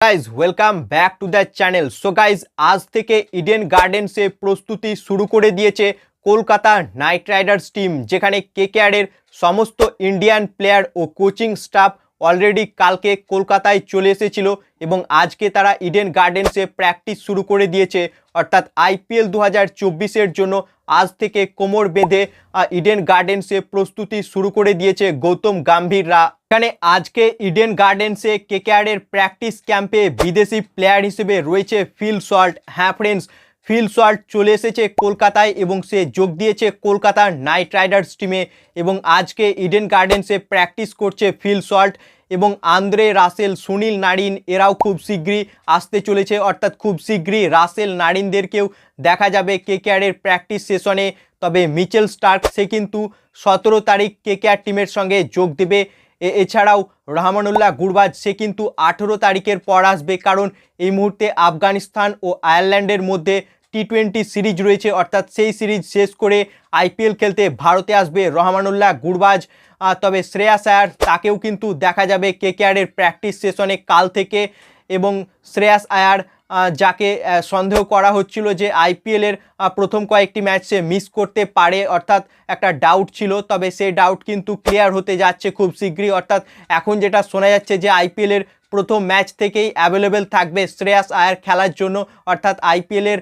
Guys welcome back to the channel. So guys আজ থেকে Eden গার্ডেন্সে প্রস্তুতি শুরু করে দিয়েছে কলকাতা নাইট রাইডার্স টিম, যেখানে কেকেআরের সমস্ত ইন্ডিয়ান প্লেয়ার ও কোচিং স্টাফ অলরেডি কালকে কলকাতায় চলে এসেছিল এবং আজকে তারা ইডেন গার্ডেন্সে প্র্যাকটিস শুরু করে দিয়েছে। অর্থাৎ আইপিএল 2024-এর জন্য আজ থেকে কোমর বেঁধে ইডেন গার্ডেন্সে প্রস্তুতি শুরু করে দিয়েছে গৌতম গম্ভীররা। এখানে আজকে ইডেন গার্ডেন্সে কেকেআরের প্র্যাকটিস ক্যাম্পে বিদেশি প্লেয়ার হিসেবে রয়েছে ফিল সল্ট। হ্যাঁ ফ্রেন্ডস, ফিল সল্ট চলে এসেছে কলকাতায় এবং সে যোগ দিয়েছে কলকাতার নাইট রাইডার্স টিমে এবং আজকে ইডেন গার্ডেন্সে প্র্যাকটিস করছে ফিল সল্ট এবং আন্দ্রে রাসেল, সুনীল নারিন এরাও খুব শীঘ্রই আসতে চলেছে। অর্থাৎ খুব শীঘ্রই রাসেল নারিনদেরকেও দেখা যাবে কেকেআরের প্র্যাকটিস সেশনে। তবে মিচেল স্টার্ক সে কিন্তু 17 তারিখ কেকেআর টিমের সঙ্গে যোগ দেবে। এছাড়াও রহমানুল্লাহ গুরবাজ সে কিন্তু 18 তারিখের পর আসবে, কারণ এই মুহূর্তে আফগানিস্তান ও আয়ারল্যান্ডের মধ্যে টি20 সিরিজ রয়েছে। অর্থাৎ সেই সিরিজ শেষ করে আইপিএল খেলতে ভারতে আসবে রহমানুল্লাহ গুরবাজ। তবে শ্রেয়াস আয়ার তাকেও কিন্তু দেখা যাবে কেকেআরের প্র্যাকটিস সেশনে কাল থেকে। এবং শ্রেয়াস আয়ার যাকে সন্দেহ করা হচ্ছিল যে আইপিএলের প্রথম কয়েকটি ম্যাচ সে মিস করতে পারে, অর্থাৎ একটা ডাউট ছিল, তবে সেই ডাউট কিন্তু ক্লিয়ার হতে যাচ্ছে খুব শীঘ্রই। অর্থাৎ এখন যেটা শোনা যাচ্ছে যে আইপিএলের প্রথম ম্যাচ থেকেই অ্যাভেলেবেল থাকবে শ্রেয়াস আয়ার খেলার জন্য। অর্থাৎ আইপিএলের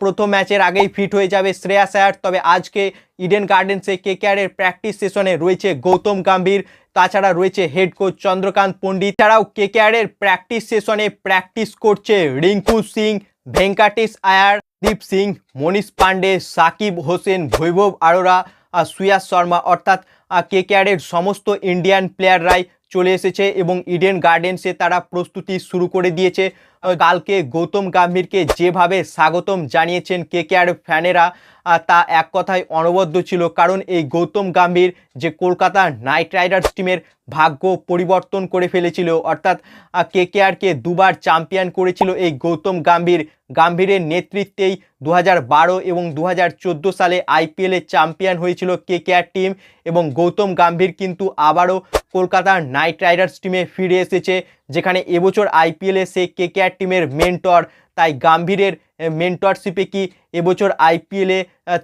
প্রথম ম্যাচের আগেই ফিট হয়ে যাবে শ্রেয়াস আয়ার। তবে আজকে ইডেন গার্ডেন্সে কেকেআরের প্র্যাকটিস সেশনে রয়েছে গৌতম গম্ভীর, তাছাড়া রয়েছে হেড কোচ চন্দ্রকান্ত পণ্ডিত। ছাড়াও কেকেআরের প্র্যাকটিস সেশনে প্র্যাকটিস করছে রিঙ্কু সিং, ভেঙ্কাটেশ আয়ার, দীপ সিং, মনীষ পান্ডে, সাকিব হোসেন, বৈভব আরোরা, সুয়াস শর্মা। অর্থাৎ কেকেআরের সমস্ত ইন্ডিয়ান প্লেয়াররাই চলে এসেছে এবং ইডেন গার্ডেন্সে তারা প্রস্তুতি শুরু করে দিয়েছে। কালকে গৌতম গম্ভীরকে যেভাবে স্বাগতম জানিয়েছেন কেকেআর ফ্যানেরা তা এক কথায় অনবদ্য ছিল, কারণ এই গৌতম গম্ভীর যে কলকাতা নাইট রাইডার্স টিমের ভাগ্য পরিবর্তন করে ফেলেছিল। অর্থাৎ কেকেআরকে দুবার চ্যাম্পিয়ন করেছিল এই গৌতম গম্ভীরের নেতৃত্বেই 2012 এবং 2014 সালে আইপিএলে চ্যাম্পিয়ন হয়েছিল কেকেআর টিম এবং গৌতম গম্ভীর কিন্তু আবারও কলকাতার নাইট রাইডার্স টিমে ফিরে এসেছে, যেখানে এবছর আইপিএলে সে কেকেআর টিমের মেন্টর। তাই গম্ভীরের মেন্টরশিপে কি এবছর আইপিএলে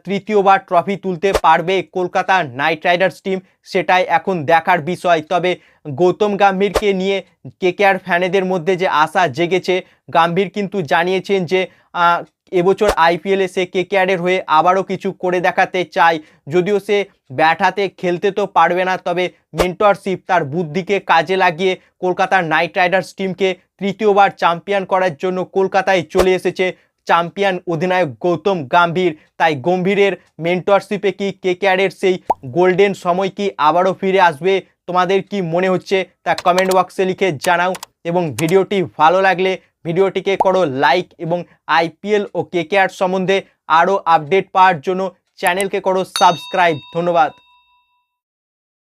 তৃতীয়বার ট্রফি তুলতে পারবে কলকাতা নাইট রাইডার্স টিম, সেটাই এখন দেখার বিষয়। তবে গৌতম গম্ভীরকে নিয়ে কেকেআর ফ্যানেদের মধ্যে যে আশা জেগেছে, গম্ভীর কিন্তু জানিয়েছেন যে এবছর আইপিএলে সে কেকেআরের হয়ে আবারও কিছু করে দেখাতে চায়। যদিও সে ব্যাট হাতে খেলতে তো পারবে না, তবে মেন্টরশিপ তার বুদ্ধিকে কাজে লাগিয়ে কলকাতার নাইট রাইডার্স টিমকে তৃতীয়বার চ্যাম্পিয়ন করার জন্য কলকাতায় চলে এসেছে চ্যাম্পিয়ন অধিনায়ক গৌতম গম্ভীর। তাই গম্ভীরের মেন্টরশিপে কি কেকেআরের সেই গোল্ডেন সময় কি আবারও ফিরে আসবে? তোমাদের কি মনে হচ্ছে তা কমেন্ট বক্সে লিখে জানাও এবং ভিডিওটি ভালো লাগলে ভিডিওটিকে করো লাইক এবং আইপিএল ও কেকেআর সম্বন্ধে আরও আপডেট পাওয়ার জন্য চ্যানেলকে করো সাবস্ক্রাইব। ধন্যবাদ।